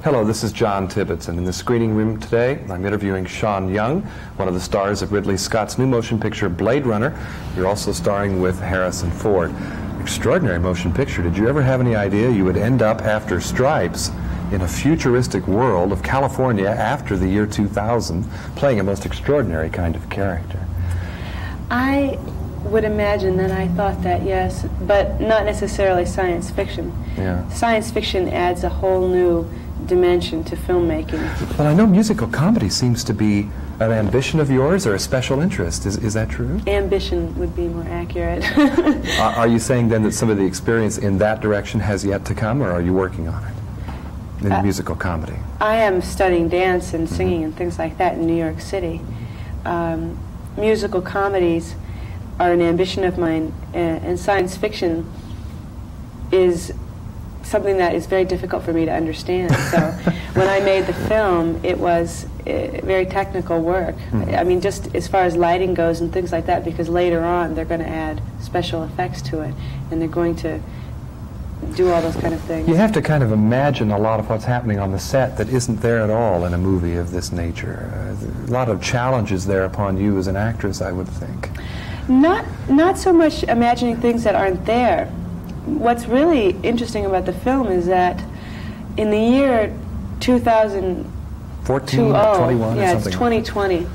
Hello, this is John Tibbetts, and in the screening room today, I'm interviewing Sean Young, one of the stars of Ridley Scott's new motion picture, Blade Runner. You're also starring with Harrison Ford. Extraordinary motion picture. Did you ever have any idea you would end up after Stripes in a futuristic world of California after the year 2000, playing a most extraordinary kind of character? I would imagine that I thought that, yes, but not necessarily science fiction. Yeah. Science fiction adds a whole new dimension to filmmaking. Well, I know musical comedy seems to be an ambition of yours or a special interest. Is that true? Ambition would be more accurate. Are you saying then that some of the experience in that direction has yet to come, or are you working on it in musical comedy? I am studying dance and singing and things like that in New York City. Musical comedies are an ambition of mine, and science fiction is something that is very difficult for me to understand. So when I made the film, it was very technical work. I mean, just as far as lighting goes and things like that, because later on they're going to add special effects to it, and they're going to do all those kind of things. You have to kind of imagine a lot of what's happening on the set that isn't there at all in a movie of this nature. A lot of challenges there upon you as an actress, I would think. Not so much imagining things that aren't there. What's really interesting about the film is that in the year 14 or 21 yeah, it's 2020.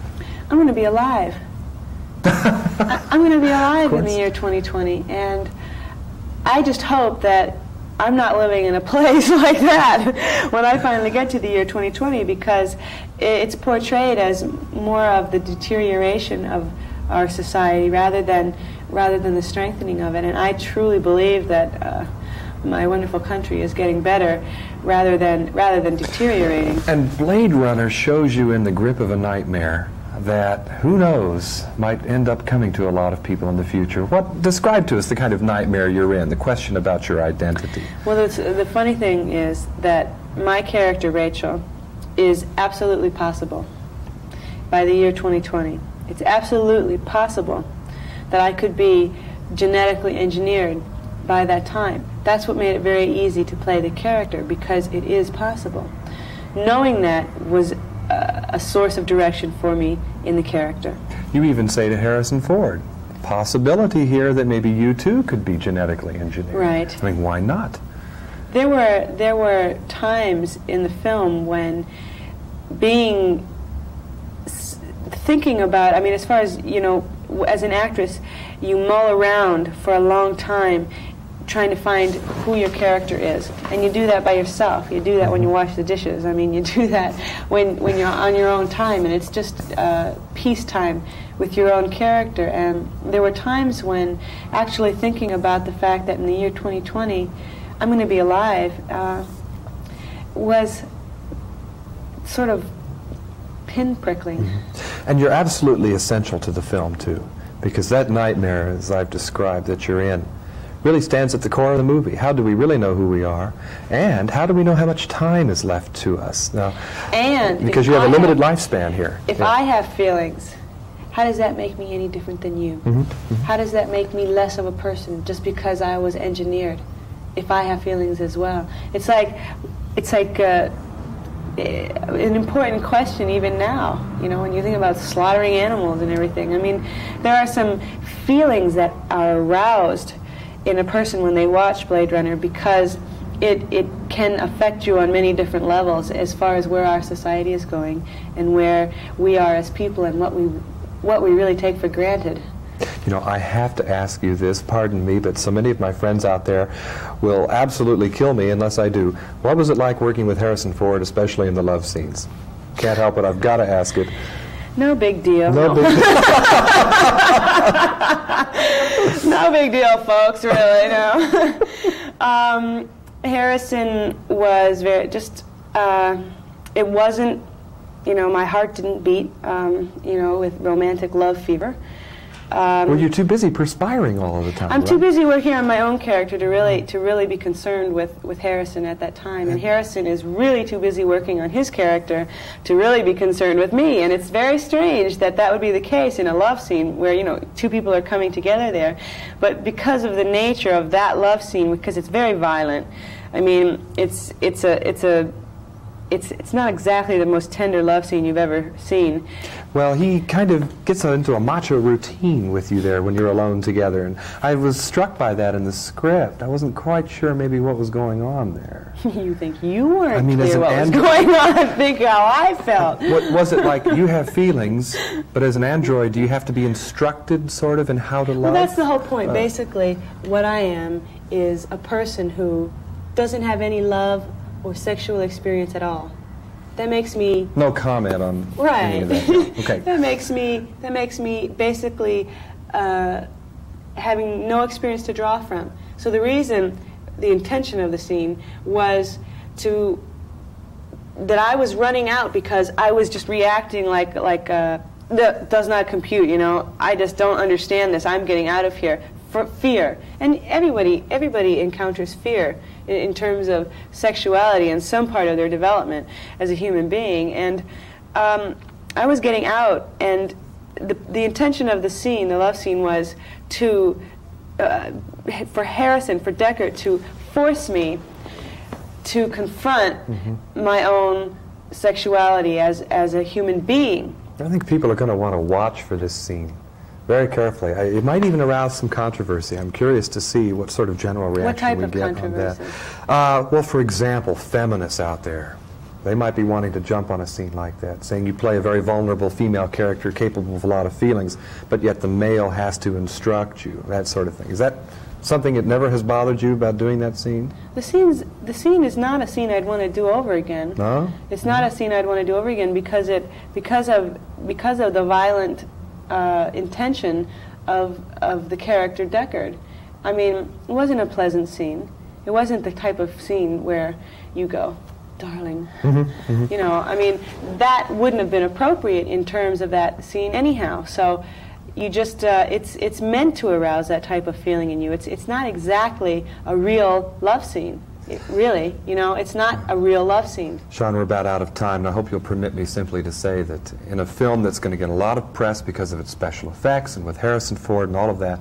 I'm going to be alive. I'm going to be alive in the year 2020, and I just hope that I'm not living in a place like that when I finally get to the year 2020, because it's portrayed as more of the deterioration of our society rather than the strengthening of it. And I truly believe that my wonderful country is getting better rather than deteriorating. And Blade Runner shows you in the grip of a nightmare that, who knows, might end up coming to a lot of people in the future. Describe to us the kind of nightmare you're in, the question about your identity. Well, the funny thing is that my character, Rachel, is absolutely possible by the year 2020. It's absolutely possible that I could be genetically engineered by that time. That's what made it very easy to play the character, because it is possible. Knowing that was a source of direction for me in the character. You even say to Harrison Ford, possibility here that maybe you too could be genetically engineered. Right. I mean, why not? There were times in the film when thinking about, I mean, as far as, you know, as an actress, you mull around for a long time trying to find who your character is. And you do that by yourself. You do that when you wash the dishes. I mean, you do that when you're on your own time, and it's just peacetime with your own character. And there were times when actually thinking about the fact that in the year 2020, I'm going to be alive, was sort of pin-prickling. And you're absolutely essential to the film, too, because that nightmare, as I've described, that you're in, really stands at the core of the movie. How do we really know who we are? And how do we know how much time is left to us? Now, because you have a limited lifespan here. If I have feelings, how does that make me any different than you? How does that make me less of a person just because I was engineered? If I have feelings as well. It's like an important question even now, you know, when you think about slaughtering animals and everything. I mean, there are some feelings that are aroused in a person when they watch Blade Runner, because it can affect you on many different levels as far as where our society is going and where we are as people and what we really take for granted. You know, I have to ask you this, pardon me, but so many of my friends out there will absolutely kill me unless I do. What was it like working with Harrison Ford, especially in the love scenes? Can't help it, I've got to ask it. No big deal. No big deal. No big deal, folks, really, no. Harrison was it wasn't, you know, my heart didn't beat, you know, with romantic love fever. Were you too busy perspiring all of the time? I'm too busy working on my own character to really be concerned with Harrison at that time. And Harrison is really too busy working on his character to really be concerned with me. And it's very strange that that would be the case in a love scene where, you know, two people are coming together there. But because of the nature of that love scene, because it's very violent, I mean, it's a it's not exactly the most tender love scene you've ever seen. Well, he kind of gets into a macho routine with you there when you're alone together, and I was struck by that in the script. I wasn't quite sure maybe what was going on there. You think you weren't as clear an what was going on? Think how I felt. What was it like? You have feelings, but as an android, do you have to be instructed sort of in how to love? Well, that's the whole point. Basically, what I am is a person who doesn't have any love or sexual experience at all. That makes me... No comment on any of that. Okay. That makes me basically having no experience to draw from. So the reason, the intention of the scene was that I was running out because I was just reacting like that does not compute, you know. I just don't understand this. I'm getting out of here. For fear. And everybody encounters fear in terms of sexuality and some part of their development as a human being. And I was getting out, and the intention of the scene, the love scene, was to for Harrison, for Deckard, to force me to confront my own sexuality as a human being. I think people are going to want to watch for this scene very carefully. It might even arouse some controversy. I'm curious to see what sort of general reaction we get on that. Well, for example, feminists out there, they might be wanting to jump on a scene like that, saying you play a very vulnerable female character capable of a lot of feelings, but yet the male has to instruct you, that sort of thing. Is that something that never has bothered you about doing that scene? The scene is not a scene I'd want to do over again. No? It's not a scene I'd want to do over again because of the violent intention of the character Deckard. I mean, it wasn't a pleasant scene. It wasn't the type of scene where you go, darling. You know, I mean, that wouldn't have been appropriate in terms of that scene anyhow. So you just, it's meant to arouse that type of feeling in you. It's not exactly a real love scene. Really, you know, it's not a real love scene. Sean, we're about out of time, and I hope you'll permit me simply to say that in a film that's going to get a lot of press because of its special effects and with Harrison Ford and all of that,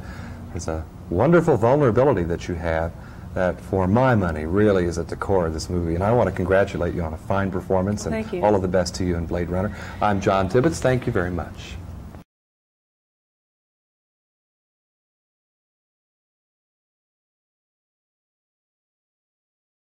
there's a wonderful vulnerability that you have that, for my money, really is at the core of this movie. And I want to congratulate you on a fine performance, and all of the best to you in Blade Runner. I'm John Tibbetts. Thank you very much.